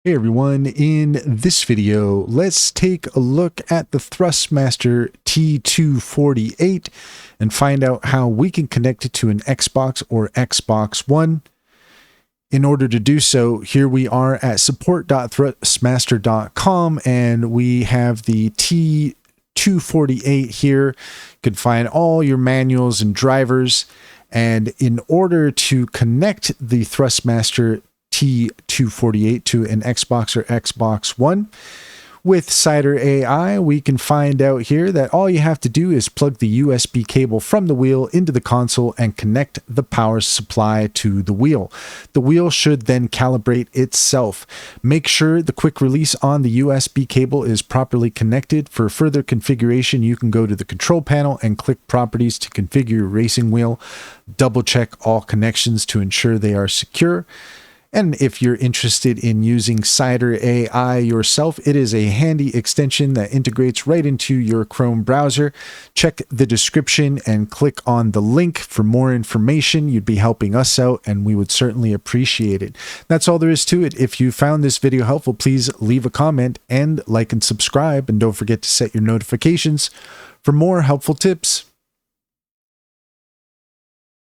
Hey everyone, in this video, let's take a look at the Thrustmaster T248 and find out how we can connect it to an Xbox or Xbox One. In order to do so, here we are at support.thrustmaster.com and we have the T248 here. You can find all your manuals and drivers. And in order to connect the Thrustmaster T248 to an Xbox or Xbox One with Cider AI, we can find out here that all you have to do is plug the USB cable from the wheel into the console and connect the power supply to the wheel. The wheel should then calibrate itself. Make sure the quick release on the USB cable is properly connected. For further configuration, you can go to the control panel and click properties to configure your racing wheel. Double check all connections to ensure they are secure. And if you're interested in using Cider AI yourself, it is a handy extension that integrates right into your Chrome browser. Check the description and click on the link for more information. You'd be helping us out and we would certainly appreciate it. That's all there is to it. If you found this video helpful, please leave a comment and like and subscribe. And don't forget to set your notifications for more helpful tips.